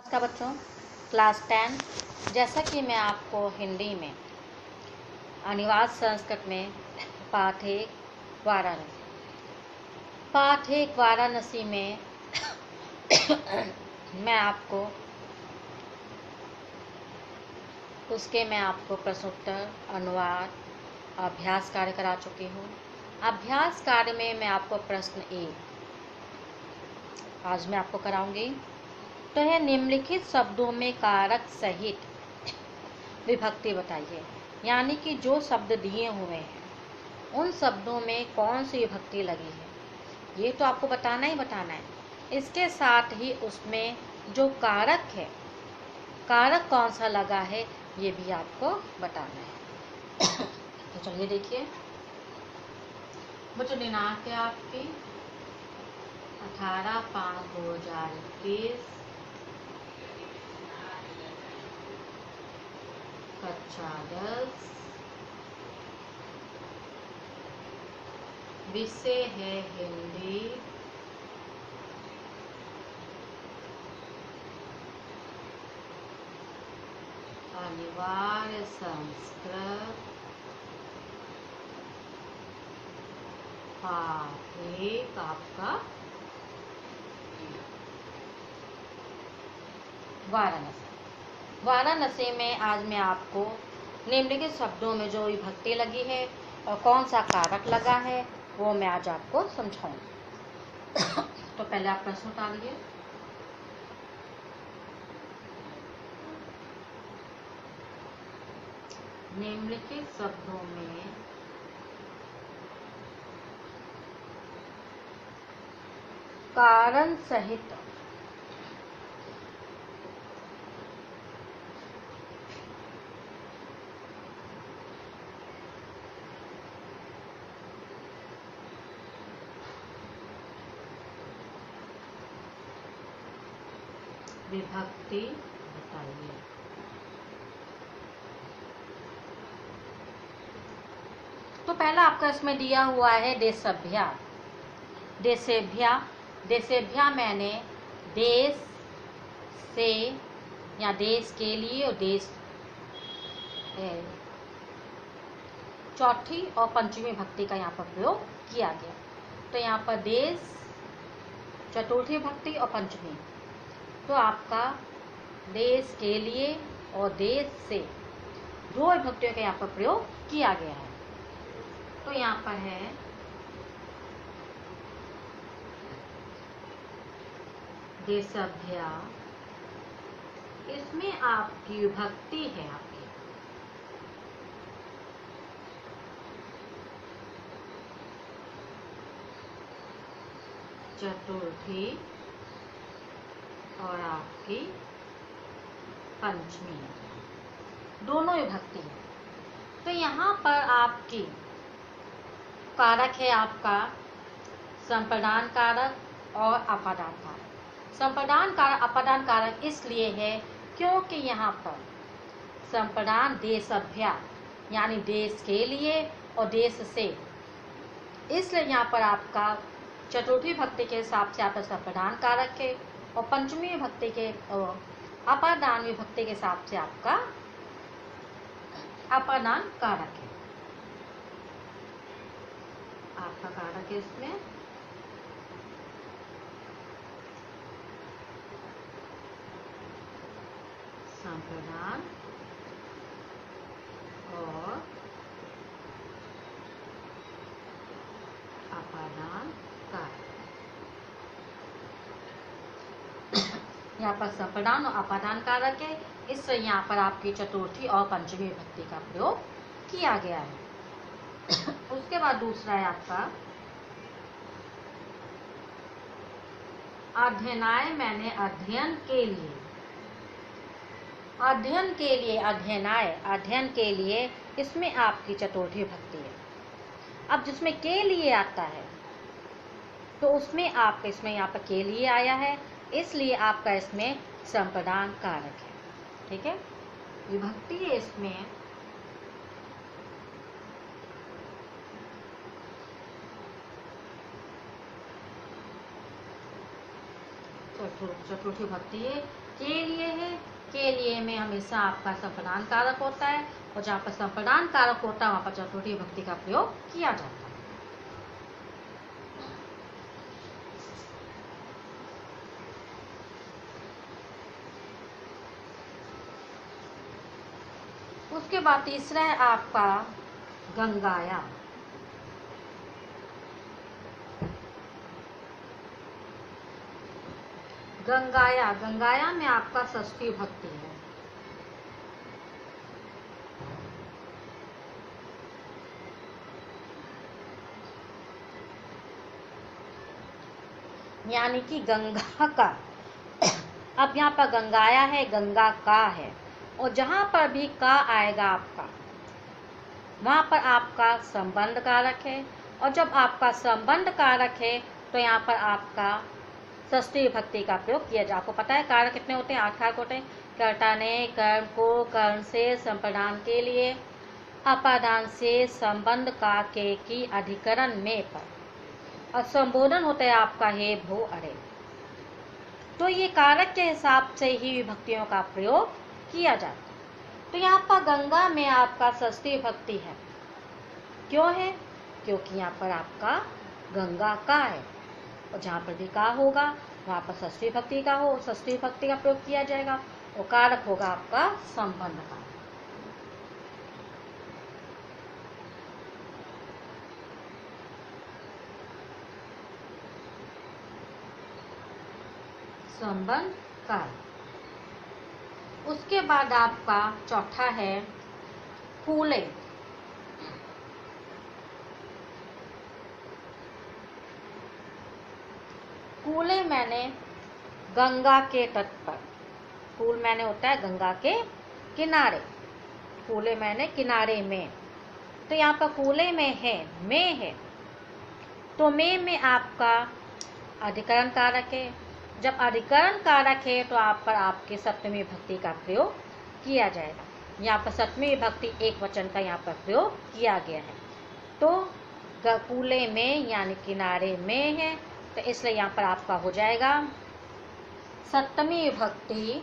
नमस्कार बच्चों, क्लास 10। जैसा कि मैं आपको हिंदी में अनिवार्य संस्कृत में पाठ एक वाराणसी में मैं आपको प्रश्नोत्तर, अनुवाद, अभ्यास कार्य करा चुकी हूँ। अभ्यास कार्य में मैं आपको प्रश्न 1 आज मैं आपको कराऊंगी। तो है, निम्नलिखित शब्दों में कारक सहित विभक्ति बताइए। यानी कि जो शब्द दिए हुए हैं उन शब्दों में कौन सी विभक्ति लगी है, ये तो आपको बताना ही बताना है। इसके साथ ही उसमें जो कारक है, कारक कौन सा लगा है, ये भी आपको बताना है। तो चलिए देखिए बच्चों, दिनांक है आपकी 18/5/2021, कक्षा 10, विषय है हिंदी, अनिवार्य संस्कृत, पाठ 1 आपका वाराणसी में आज मैं आपको निम्नलिखित शब्दों में जो विभक्ति लगी है और कौन सा कारक लगा है वो मैं आज आपको समझाऊंगी। तो पहले आप प्रश्न उतारिए। निम्नलिखित शब्दों में कारण सहित विभक्ति बताइए। तो पहला आपका इसमें दिया हुआ है देशभ्या। देशेभ्या मैंने देश से या देश के लिए और देश चौथी और पंचमी भक्ति का यहाँ पर प्रयोग किया गया। तो यहाँ पर देश, चतुर्थी भक्ति और पंचमी, तो आपका देश के लिए और देश से दो विभक्तियों का यहाँ पर प्रयोग किया गया है। तो यहाँ पर है देशभ्या, इसमें आपकी विभक्ति है आपकी चतुर्थी और आपकी पंचमी, दोनों विभक्ति है। तो यहाँ पर आपकी कारक है आपका संप्रदान कारक और अपादान कारक। संप्रदान कारक, अपादान कारक इसलिए है क्योंकि यहाँ पर संप्रदान देशभ्या यानी देश के लिए और देश से, इसलिए यहाँ पर आपका चतुर्थी भक्ति के हिसाब से आपका संप्रदान कारक है और पंचमी भक्ति के अपादान विभक्ति के हिसाब से आपका अपादान कारक है। आपका कारक है इसमें संप्रदान और अपादान कारक। यहाँ पर संप्रदान और अपादान कारक है, इससे यहाँ पर आपकी चतुर्थी और पंचमी विभक्ति का प्रयोग किया गया है। उसके बाद दूसरा है आपका अध्ययनाय मैंने अध्ययन के लिए। अध्ययनाय, अध्ययन के लिए, इसमें आपकी चतुर्थी विभक्ति है। अब जिसमें के लिए आता है तो उसमें आपका इसमें यहाँ पर के लिए आया है, इसलिए आपका इसमें संप्रदान कारक है। ठीक है, विभक्ति है इसमें चतुर्थी भक्ति है, के लिए है, के लिए में हमेशा आपका संप्रदान कारक होता है, और जहाँ पर संप्रदान कारक होता है वहाँ पर चतुर्थी विभक्ति का प्रयोग किया जाता है। उसके बाद तीसरा है आपका गंगाया। गंगाया, गंगाया में आपका षष्ठी विभक्ति है। यानी कि गंगा का, अब यहाँ पर गंगाया है, गंगा का है, और जहां पर भी का आएगा आपका वहां पर आपका संबंध कारक है, और जब आपका संबंध कारक है तो यहाँ पर आपका षष्ठी विभक्ति का प्रयोग किया जाए। आपको पता है कारक कितने होते हैं? 8 कारक होते हैं। कर्ता ने कर्म को कर्ण से संप्रदान के लिए अपादान से संबंध का के की अधिकरण में पर, और संबोधन होता है आपका हे भो अरे। तो ये कारक के हिसाब से ही विभक्तियों का प्रयोग किया जाता है। तो यहाँ पर गंगा में आपका षष्ठी विभक्ति है। क्यों है? क्योंकि यहाँ पर आपका गंगा का है, और जहाँ पर भी का होगा वहाँ पर षष्ठी विभक्ति का हो, षष्ठी विभक्ति का प्रयोग किया जाएगा, और कारक होगा आपका संबंध का। संबंध कारक। उसके बाद आपका चौथा है कूले। कूले मैंने गंगा के तट पर, कूल मैंने होता है गंगा के किनारे, कूले मैंने किनारे में। तो यहाँ पर कूले में है, तो में आपका अधिकरण कारक है। जब अधिकरण कारक है तो आप पर आपके सप्तमी विभक्ति का प्रयोग किया जाएगा। यहाँ पर सप्तमी विभक्ति एक वचन का यहाँ पर प्रयोग किया गया है। तो कूले में यानी किनारे में है, तो इसलिए यहाँ पर आपका हो जाएगा सप्तमी विभक्ति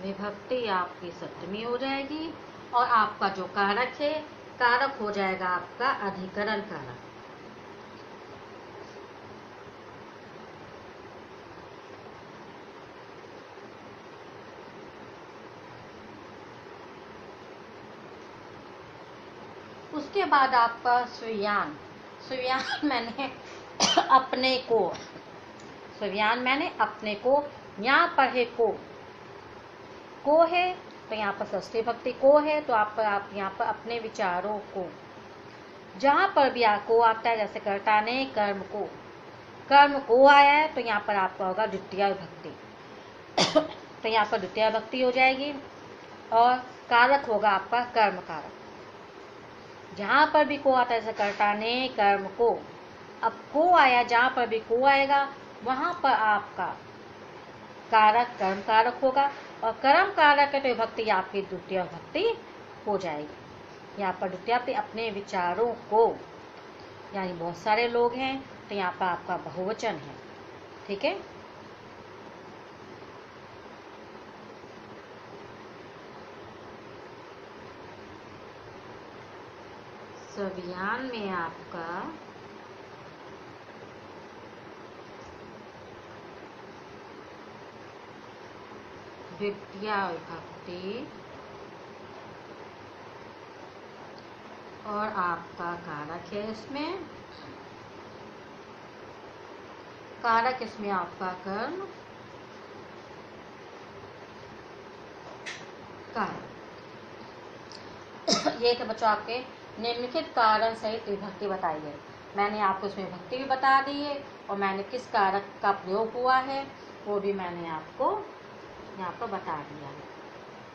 विभक्ति आपकी सप्तमी हो जाएगी, और आपका जो कारक है, कारक हो जाएगा आपका अधिकरण कारक। उसके बाद आपका स्वीयान। स्वीयान मैंने अपने को, स्वीयान मैंने अपने को, यहाँ पर है को है, तो यहाँ पर षष्ठी विभक्ति को है, तो आप यहाँ पर अपने विचारों को, जहाँ पर भी को आता है, जैसे कर्ता ने कर्म को आया है, तो यहाँ पर आपका होगा द्वितीय विभक्ति। तो यहाँ पर द्वितीय विभक्ति हो जाएगी, और कारक होगा आपका कर्म कारक। जहाँ पर भी को आता है, जैसे कर्ता ने कर्म को, अब को आया, जहाँ पर भी को आएगा वहाँ पर आपका कारक कर्म कारक होगा, और कर्म कारक है तो विभक्ति आपकी द्वितीय विभक्ति हो जाएगी। यहाँ पर द्वितीय विभक्ति अपने विचारों को, यानी बहुत सारे लोग हैं, तो यहाँ पर आपका बहुवचन है। ठीक है। स्वीयान में आपका द्वितीय विभक्ति और आपका कारक है। इसमें कारक, इसमें आपका कर्म कारक। ये थे बच्चों आपके निम्नलिखित कारण सहित विभक्ति बताई है। मैंने आपको इसमें विभक्ति भी बता दी है, और मैंने किस कारक का प्रयोग हुआ है वो भी मैंने आपको यहाँ पर बता दिया है,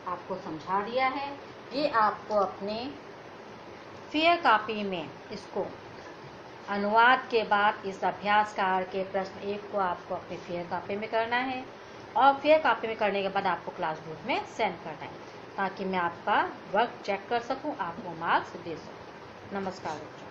आपको समझा दिया है। ये आपको अपने फेयर कॉपी में इसको अनुवाद के बाद इस अभ्यास कार के प्रश्न 1 को आपको अपने फेयर कॉपी में करना है, और फेयर कॉपी में करने के बाद आपको क्लास ग्रुप में सेंड करना है। ताकि मैं आपका वर्क चेक कर सकूं, आपको मार्क्स दे सकूं। नमस्कार बच्चों।